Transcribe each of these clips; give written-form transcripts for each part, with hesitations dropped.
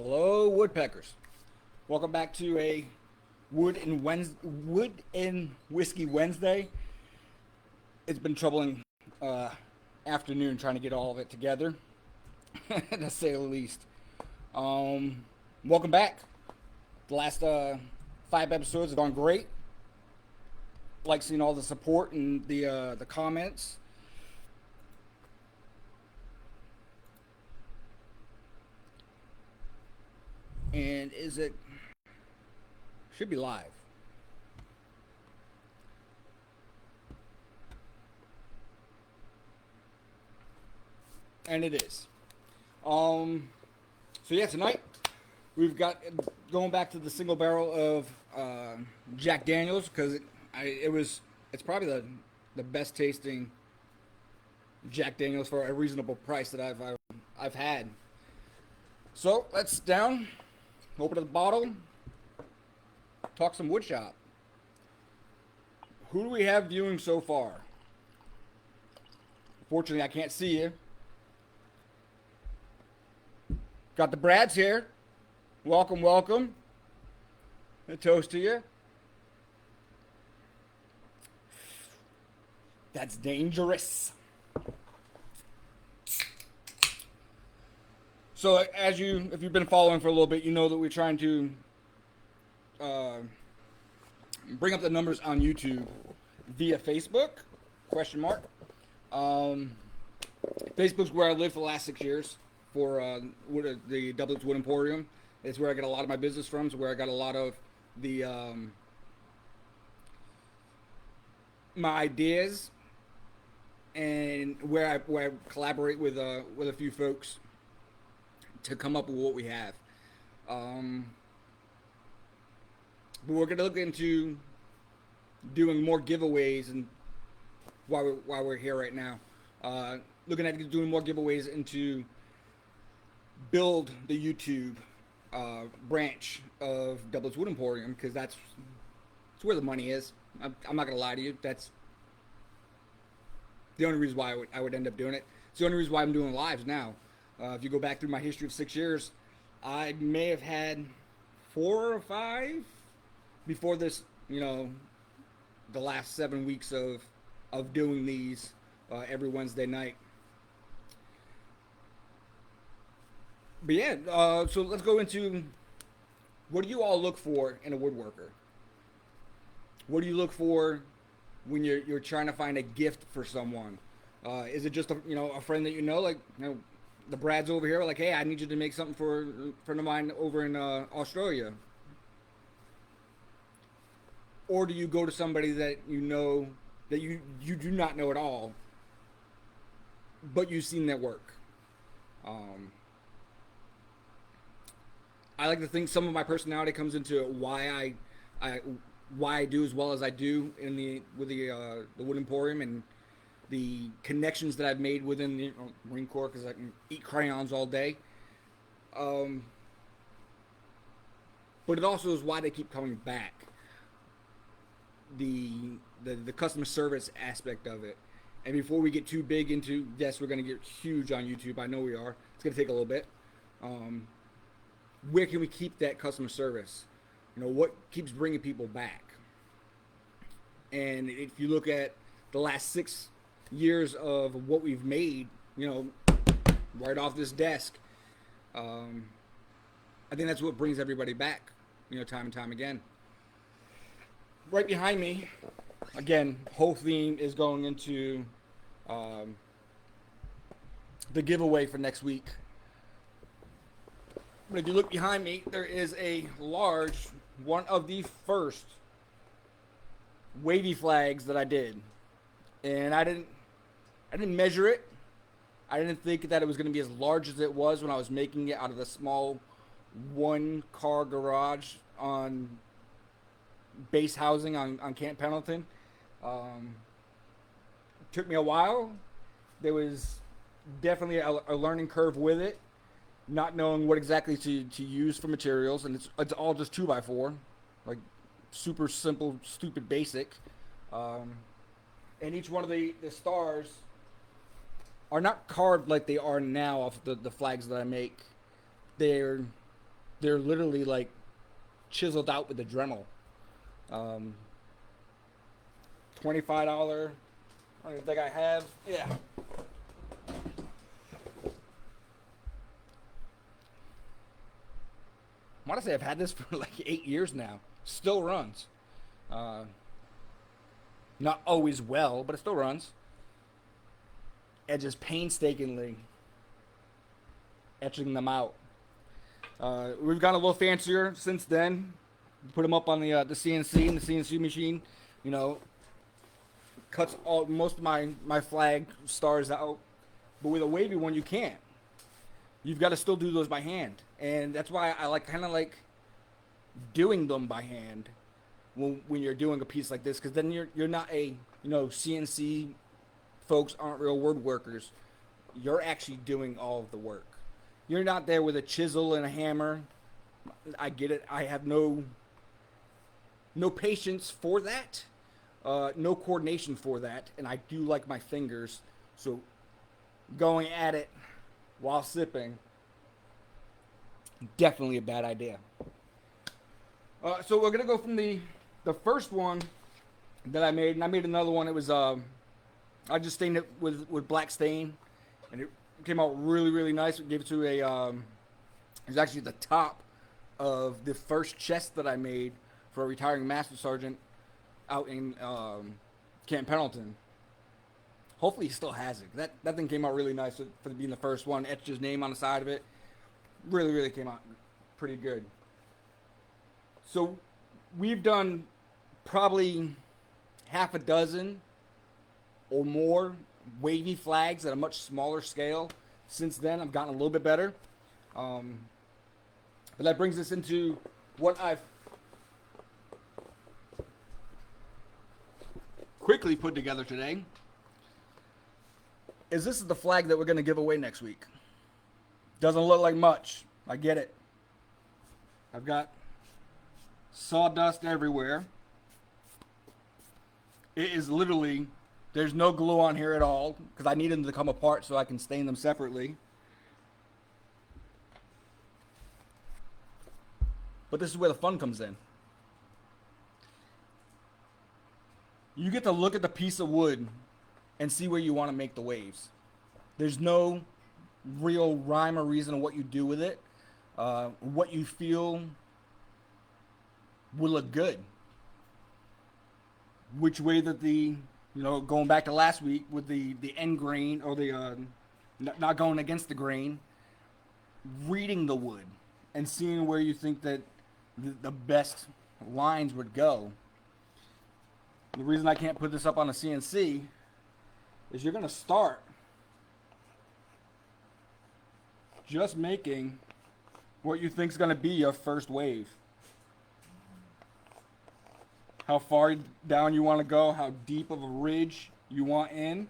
Hello, woodpeckers. Welcome back to a Wood and Whiskey Wednesday. It's been troubling afternoon trying to get all of it together, to say the least. Welcome back. The last 5 episodes have gone great. Like seeing all the support and the comments. And should be live. And it is. So yeah, tonight we've got going back to the single barrel of Jack Daniels because it's probably the best tasting Jack Daniels for a reasonable price that I've had. So let's sit down, open the bottle, talk some woodshop. Who do we have viewing so far? Fortunately, I can't see you. Got the Brads here. Welcome, welcome. A toast to you. That's dangerous. So, if you've been following for a little bit, you know that we're trying to bring up the numbers on YouTube via Facebook? Question mark. Facebook's where I lived for the last 6 years for the Doublet Wood Emporium. It's where I get a lot of my business from. It's where I got a lot of the my ideas, and where I collaborate with a few folks to come up with what we have. But we're going to look into doing more giveaways, and while we're here right now, looking at doing more giveaways into build the YouTube branch of Doublet's Wood Emporium, because that's where the money is. I'm not gonna lie to you. That's the only reason why I would end up doing it. It's the only reason why I'm doing lives now. If you go back through my history of 6 years, I may have had 4 or 5 before this, the last 7 weeks of doing these every Wednesday night. But yeah, so let's go into, what do you all look for in a woodworker? What do you look for when you're trying to find a gift for someone? Is it just a friend that the Brads over here, like, hey, I need you to make something for a friend of mine over in Australia? Or do you go to somebody that that you do not know at all, but you've seen their work? I like to think some of my personality comes into why I do as well as I do with the Wood Emporium, and the connections that I've made within the Marine Corps, because I can eat crayons all day. But it also is why they keep coming back. The customer service aspect of it. And before we get too big into, yes, we're going to get huge on YouTube. I know we are. It's going to take a little bit. Where can we keep that customer service? What keeps bringing people back? And if you look at the last 6 years of what we've made, right off this desk, I think that's what brings everybody back, time and time again. Right behind me, again, whole theme is going into the giveaway for next week. But if you look behind me, there is a large, one of the first wavy flags that I did. And I didn't measure it. I didn't think that it was going to be as large as it was when I was making it out of the small 1-car garage on base housing on Camp Pendleton. It took me a while. There was definitely a learning curve with it, not knowing what exactly to use for materials, and it's all just 2x4, like super simple, stupid, basic. And each one of the stars are not carved like they are now off the flags that I make. They're They're literally like chiseled out with the Dremel. Um, $25. I don't even think I have. Yeah. I want to say I've had this for like 8 years now. Still runs. Uh, Not always well, but it still runs. Edges painstakingly etching them out. We've gotten a little fancier since then. Put them up on the CNC and the CNC machine. You know, cuts most of my flag stars out. But with a wavy one, you can't. You've got to still do those by hand, and that's why I kind of like doing them by hand when you're doing a piece like this, because then you're not a CNC folks aren't real woodworkers. You're actually doing all of the work. You're not there with a chisel and a hammer. I get it. I have no patience for that, no coordination for that, and I do like my fingers. So going at it while sipping, definitely a bad idea. So we're gonna go from the first one that I made, and I made another one. It was I just stained it with black stain, and it came out really, really nice. We gave it to a it was actually the top of the first chest that I made for a retiring master sergeant out in Camp Pendleton. Hopefully he still has it. That thing came out really nice for being the first one. Etched his name on the side of it. Really, really came out pretty good. So we've done probably half a dozen or more wavy flags at a much smaller scale. Since then, I've gotten a little bit better. But that brings us into what I've quickly put together today. This is the flag that we're going to give away next week. Doesn't look like much. I get it. I've got sawdust everywhere. It is literally, there's no glue on here at all because I need them to come apart so I can stain them separately. But this is where the fun comes in. You get to look at the piece of wood and see where you want to make the waves. There's no real rhyme or reason on what you do with it. What you feel will look good. Which way that going back to last week with the end grain or the not going against the grain, reading the wood and seeing where you think that the best lines would go. The reason I can't put this up on a CNC is you're going to start just making what you think is going to be your first wave. How far down you want to go, how deep of a ridge you want in.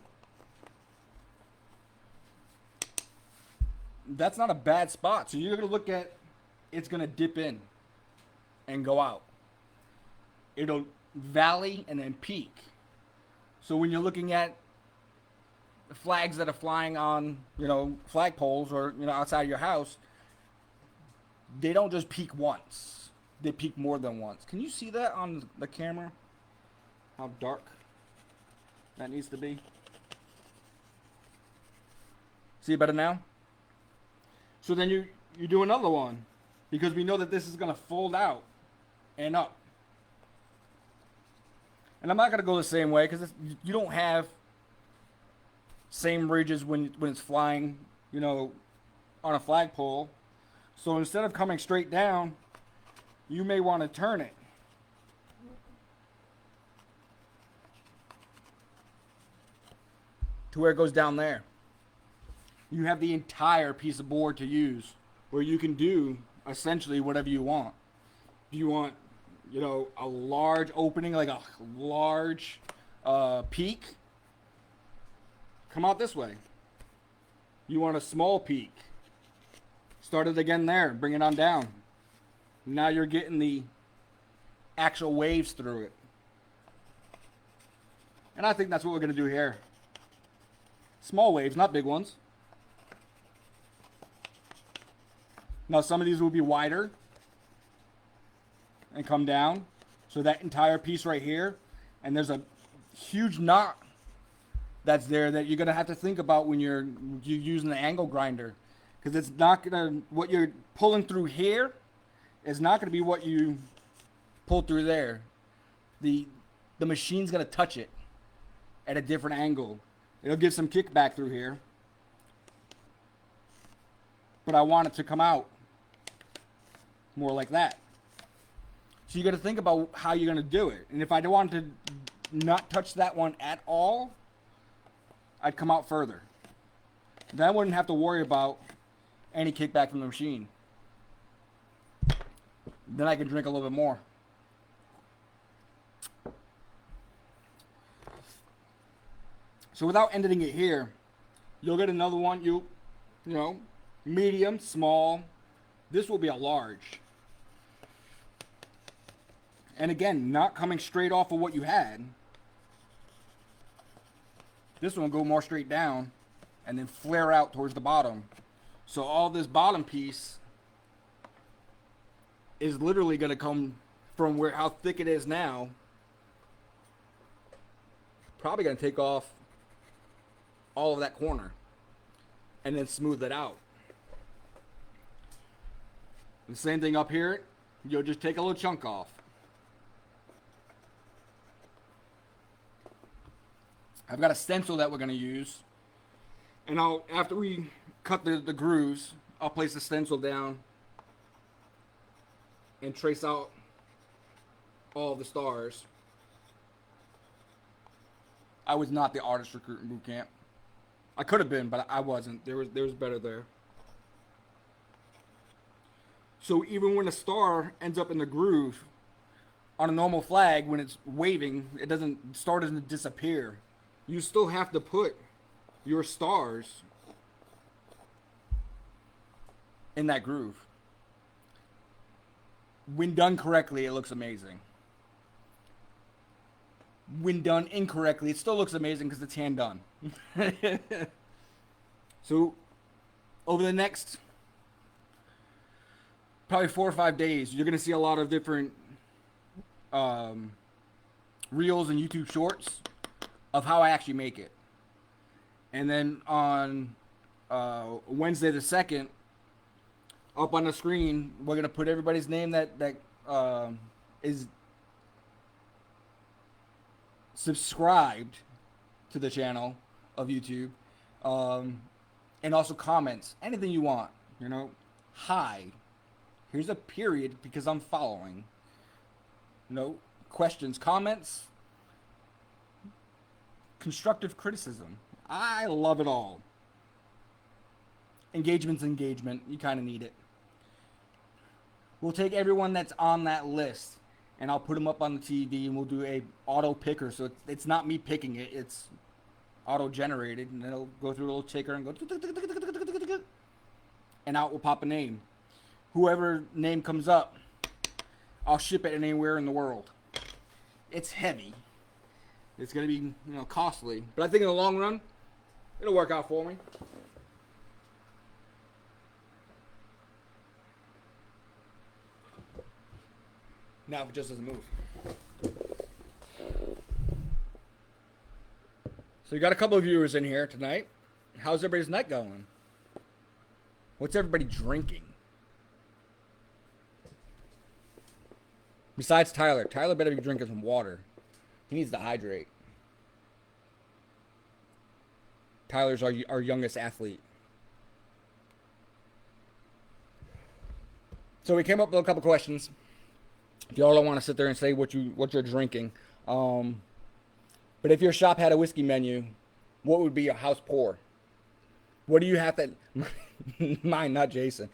That's not a bad spot. So you're going to look at, it's going to dip in and go out. It'll valley and then peak. So when you're looking at flags that are flying on, flag poles or, outside of your house, they don't just peak once. They peak more than once. Can you see that on the camera? How dark that needs to be? See it better now? So then you do another one because we know that this is going to fold out and up. And I'm not going to go the same way because you don't have same ridges when it's flying, on a flagpole. So instead of coming straight down, you may want to turn it. To where it goes down there. You have the entire piece of board to use where you can do essentially whatever you want. Do you want, a large opening, like a large peak? Come out this way. You want a small peak. Start it again there. Bring it on down. Now you're getting the actual waves through it. And I think that's what we're going to do here. Small waves, not big ones. Now some of these will be wider. and come down. So that entire piece right here, and there's a huge knot that's there that you're gonna have to think about when you're using the angle grinder, because it's not gonna, what you're pulling through here is not gonna be what you pull through there. The machine's gonna touch it at a different angle. It'll give some kickback through here, but I want it to come out more like that. So you got to think about how you're going to do it. And if I wanted to not touch that one at all, I'd come out further. Then I wouldn't have to worry about any kickback from the machine. Then I can drink a little bit more. So without ending it here, you'll get another one, you know, medium, small. This will be a large. And again, not coming straight off of what you had. This one will go more straight down and then flare out towards the bottom. So all this bottom piece is literally going to come from where, how thick it is now. Probably going to take off all of that corner and then smooth it out. The same thing up here. You'll just take a little chunk off. I've got a stencil that we're going to use, and after we cut the grooves, I'll place the stencil down and trace out all the stars. I was not the artist recruit in boot camp. I could have been, but I wasn't. There was better there. So even when a star ends up in the groove on a normal flag, when it's waving, star doesn't disappear. You still have to put your stars in that groove. When done correctly, it looks amazing. When done incorrectly, it still looks amazing because it's hand done. So over the next probably 4 or 5 days, you're going to see a lot of different reels and YouTube shorts of how I actually make it. And then on Wednesday the 2nd, up on the screen, we're going to put everybody's name that is subscribed to the channel of YouTube, and also comments, anything you want, you know. Hi, here's a period because I'm following. You know, questions, comments, constructive criticism. I love it all. Engagement's engagement. You kind of need it. We'll take everyone that's on that list and I'll put them up on the TV and we'll do a auto picker. So it's not me picking it. It's auto generated, and it'll go through a little ticker and go, and out will pop a name. Whoever name comes up, I'll ship it anywhere in the world. It's heavy. It's going to be, you know, costly. But I think in the long run, it'll work out for me. Now if it just doesn't move. So you got a couple of viewers in here tonight. How's everybody's night going? What's everybody drinking? Besides Tyler. Tyler better be drinking some water. He needs to hydrate. Tyler's our youngest athlete. So we came up with a couple questions. If y'all don't want to sit there and say what you're drinking, but if your shop had a whiskey menu, what would be your house pour? What do you have to? Mine, not Jason.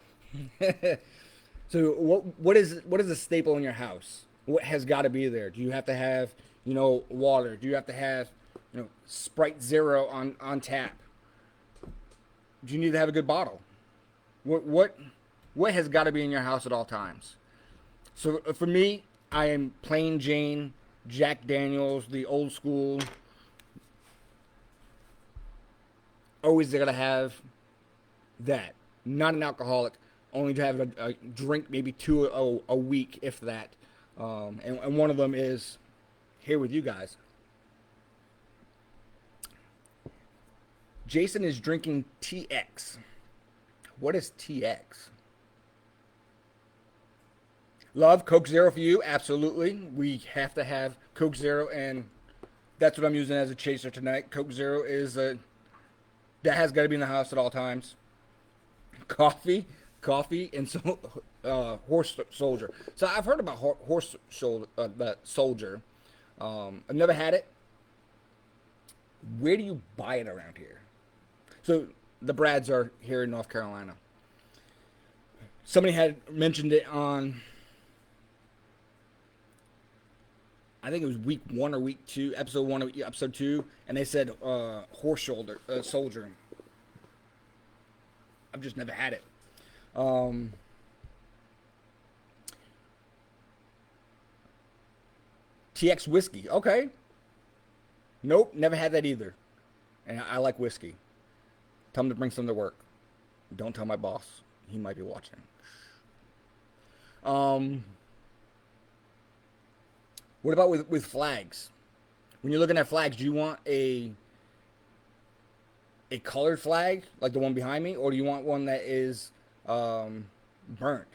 So what is a staple in your house? What has got to be there? Do you have to have, you know, water? Do you have to have, you know, Sprite Zero on tap? Do you need to have a good bottle? What has got to be in your house at all times? So for me, I am plain Jane, Jack Daniels, the old school. Always gotta have that. Not an alcoholic. Only to have a drink, maybe 2 a week, if that. And one of them is here with you guys. Jason is drinking TX. What is TX? Love Coke Zero for you, absolutely. We have to have Coke Zero, and that's what I'm using as a chaser tonight. Coke Zero is a that has got to be in the house at all times. Coffee, and so horse soldier. So I've heard about horse shoulder, soldier. I've never had it. Where do you buy it around here? So the Brads are here in North Carolina. Somebody had mentioned it on, I think it was week 1 or week 2, episode 1 or episode 2, and they said horse shoulder soldier. I've just never had it. TX whiskey. Okay. Nope, never had that either. And I like whiskey. Tell him to bring some to work. Don't tell my boss. He might be watching. What about with flags? When you're looking at flags, do you want a colored flag like the one behind me, or do you want one that is burnt?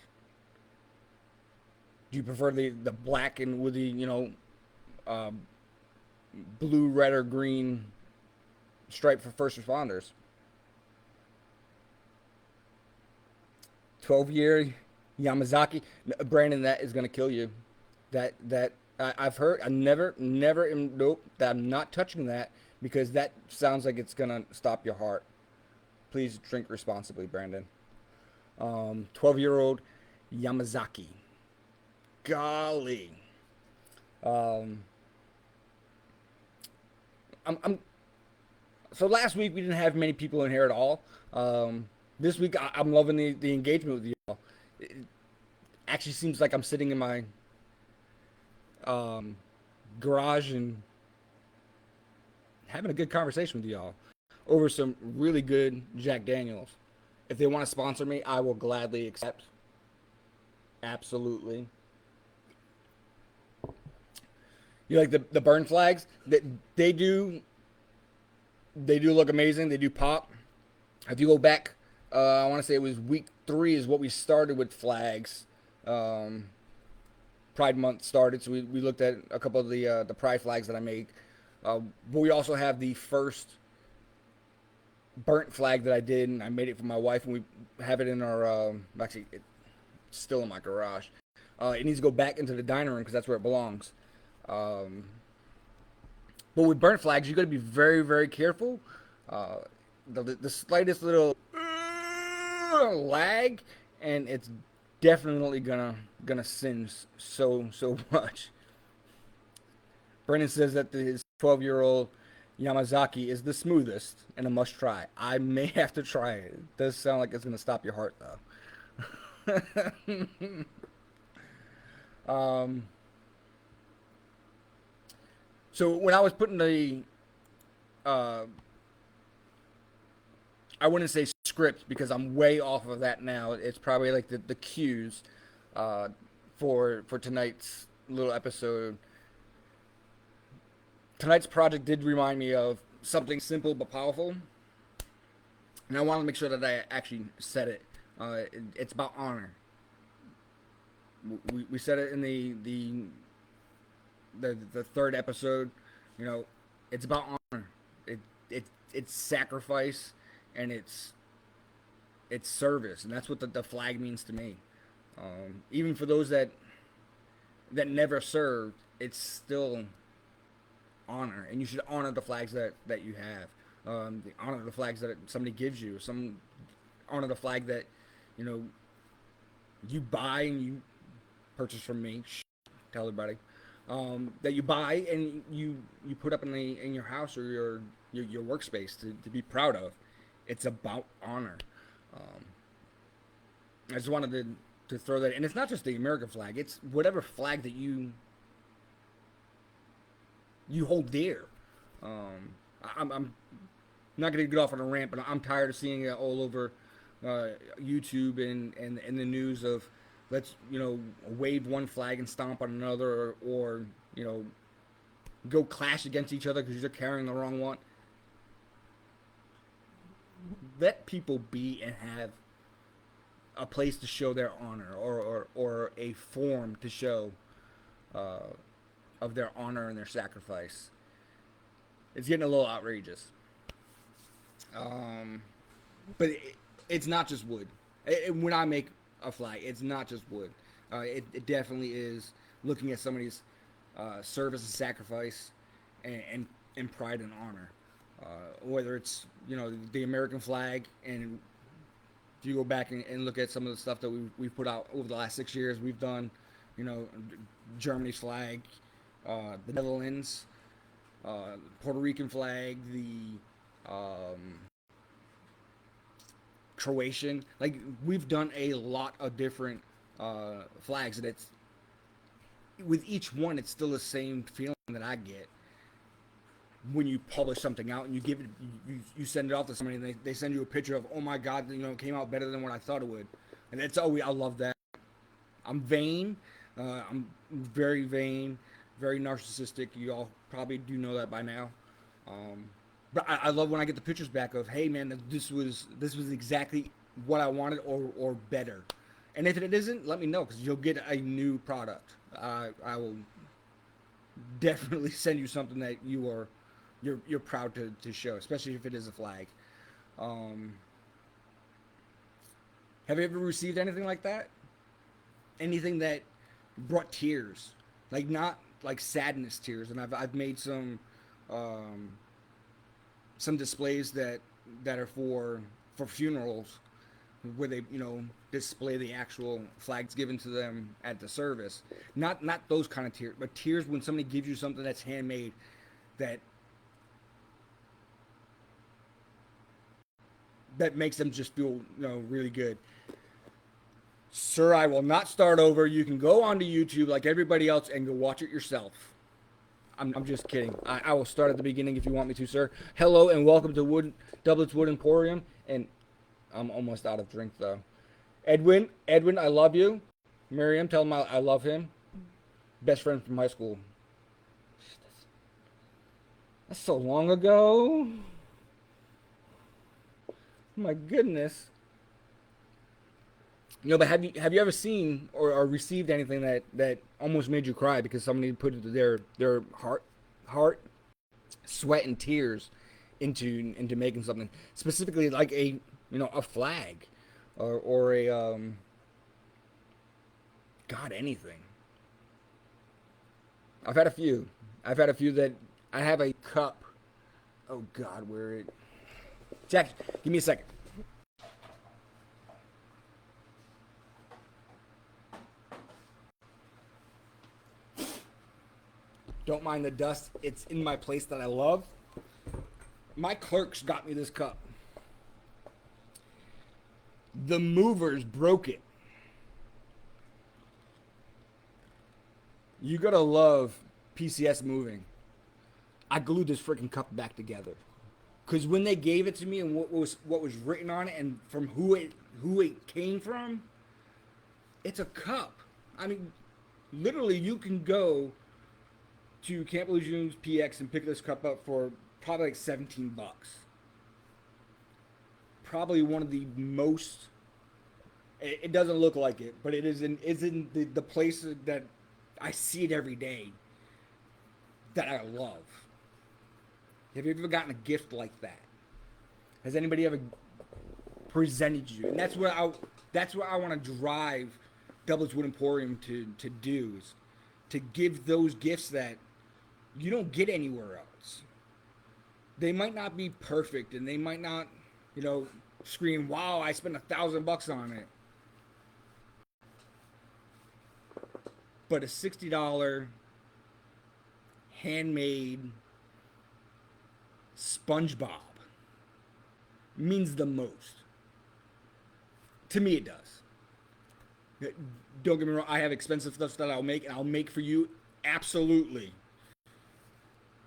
Do you prefer the black and with the blue, red, or green stripe for first responders? 12-year Yamazaki, Brandon, that is gonna kill you. I've heard. I never nope. That I'm not touching that because that sounds like it's gonna stop your heart. Please drink responsibly, Brandon. 12-year-old Yamazaki. Golly. I'm so last week we didn't have many people in here at all. This week I'm loving the engagement with you all. It actually seems like I'm sitting in my garage and having a good conversation with y'all over some really good Jack Daniels. If they want to sponsor me, I will gladly accept. Absolutely. You like the burn flags? They do look amazing. They do pop. If you go back, I want to say it was week 3 is what we started with flags. Pride Month started, so we looked at a couple of the Pride flags that I made. But we also have the first burnt flag that I did, and I made it for my wife, and we have it in our actually it's still in my garage. It needs to go back into the dining room because that's where it belongs. But with burnt flags, you got to be very, very careful. The slightest little lag, and it's definitely gonna singe so much. Brennan says that his 12-year-old Yamazaki is the smoothest and a must try. I may have to try it. It does sound like it's gonna stop your heart though. So when I was putting the I wouldn't say script because I'm way off of that now. It's probably like the cues for tonight's little episode. Tonight's project did remind me of something simple but powerful, and I want to make sure that I actually said it. It's about honor. We said it in the third episode. You know, it's about honor. It's sacrifice, and it's service, and that's what the flag means to me. Even for those that never served, it's still honor, and you should honor the flags that you have. Honor the flags that somebody gives you. Honor the flag that you buy and you purchase from me. Tell everybody that you buy and you put up in your house or your workspace to be proud of. It's about honor. I just wanted to throw that, and it's not just the American flag. It's whatever flag that you hold dear. I'm not going to get off on a rant, but I'm tired of seeing it all over YouTube and in the news of let's wave one flag and stomp on another, or go clash against each other because you're carrying the wrong one. Let people be and have a place to show their honor, or a form to show uh, of their honor and their sacrifice. It's getting a little outrageous. Um, but it's not just wood. When I make a flag, it's not just wood. It definitely is looking at somebody's service and sacrifice, and pride and honor. Whether it's the American flag, and if you go back and look at some of the stuff that we've put out over the last 6 years, we've done Germany's flag, the Netherlands, Puerto Rican flag, the Croatian. Like, we've done a lot of different flags, and it's with each one, it's still the same feeling that I get when you publish something out and you give it, you send it off to somebody, and they send you a picture of, oh my god, it came out better than what I thought it would, and it's I love that. I'm vain. I'm very vain, very narcissistic. You all probably do know that by now. But I love when I get the pictures back of, hey man, this was exactly what I wanted, or better. And if it isn't, let me know, because you'll get a new product. I will definitely send you something that you're proud to show, especially if it is a flag. Have you ever received anything like that? Anything that brought tears, like, not like sadness tears? And I've made some displays that are for funerals, where they display the actual flags given to them at the service. Not those kind of tears, but tears when somebody gives you something that's handmade, that makes them just feel really good. Sir, I will not start over. You can go onto YouTube like everybody else and go watch it yourself. I'm just kidding. I will start at the beginning if you want me to, sir. Hello and welcome to Doublet's Wood Emporium. And I'm almost out of drink, though. Edwin, I love you. Miriam, tell him I love him. Best friend from high school. That's so long ago. My goodness. But have you ever seen or received anything that almost made you cry because somebody put their heart, sweat, and tears into making something, specifically like a flag, or a God, anything. I've had a few that I have a cup. Oh God, where it? Jack, give me a second. Don't mind the dust. It's in my place that I love. My clerks got me this cup. The movers broke it. You gotta love PCS moving. I glued this freaking cup back together, because when they gave it to me and what was written on it, and from who it came from, it's a cup. I mean, literally, you can go to Camp Legion's PX and pick this cup up for probably like $17. Probably one of the most. It doesn't look like it, but it is in the place that I see it every day, that I love. Have you ever gotten a gift like that? Has anybody ever presented you? And that's what I want to drive Doublet's Wood Emporium to do, is to give those gifts that you don't get anywhere else. They might not be perfect, and they might not, scream, "Wow, I spent $1,000 on it." But a $60 handmade SpongeBob means the most. To me, it does. Don't get me wrong, I have expensive stuff that I'll make, and I'll make for you, absolutely,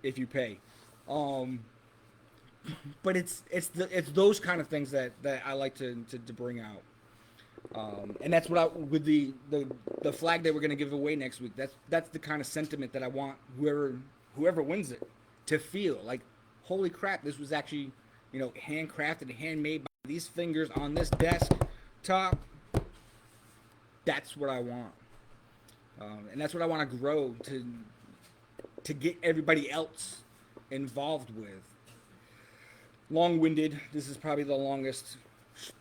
if you pay. But it's those kind of things that I like to bring out. And that's what I with the flag that we're gonna give away next week. That's the kind of sentiment that I want whoever wins it to feel like, holy crap, this was actually, handcrafted, handmade by these fingers on this desk top. That's what I want, and that's what I want to grow to get everybody else involved with. Long-winded. This is probably the longest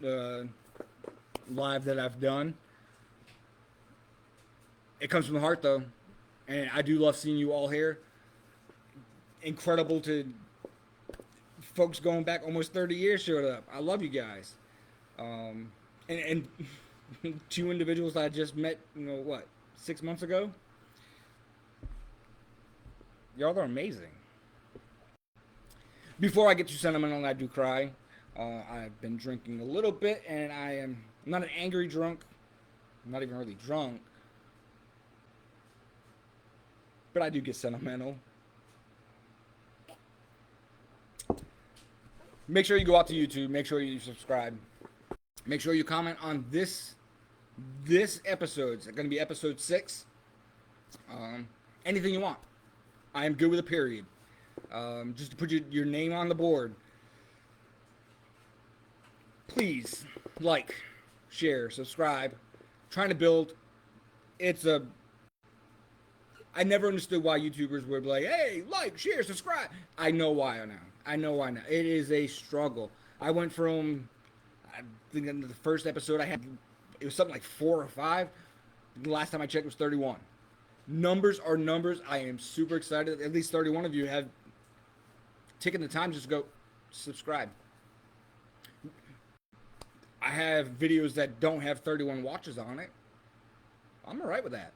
live that I've done. It comes from the heart, though, and I do love seeing you all here. Incredible to folks going back almost 30 years showed up. I love you guys, and two individuals that I just met. 6 months ago. Y'all are amazing. Before I get too sentimental and I do cry, I've been drinking a little bit, and I'm not an angry drunk. I'm not even really drunk. But I do get sentimental. Make sure you go out to YouTube. Make sure you subscribe. Make sure you comment on this episode. It's going to be episode 6. Anything you want. I am good with a period. Just to put your name on the board. Please like, share, subscribe. Trying to build. I never understood why YouTubers would be like, hey, like, share, subscribe. I know why now. It is a struggle. I went from, I think in the first episode I had, it was something like 4 or 5. The last time I checked was 31. Numbers are numbers. I am super excited. At least 31 of you have taken the time just to go subscribe. I have videos that don't have 31 watches on it. I'm all right with that.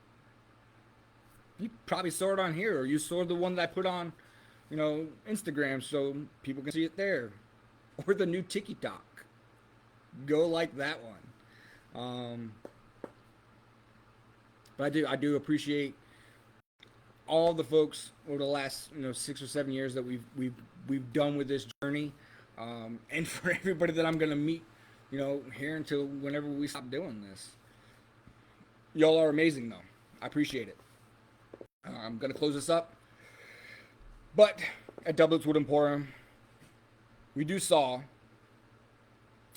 You probably saw it on here, or you saw the one that I put on, Instagram, so people can see it there, or the new TikTok. Go like that one. But I do appreciate all the folks over the last 6 or 7 years that we've done with this journey, and for everybody that I'm gonna meet, here until whenever we stop doing this. Y'all are amazing, though. I appreciate it. I'm gonna close this up, but at Doublet's Wood Emporium, we do saw,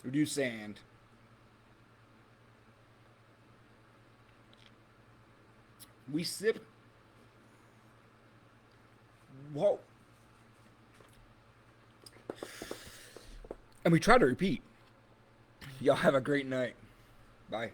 we do sand. We sip. Whoa. And we try to repeat. Y'all have a great night. Bye.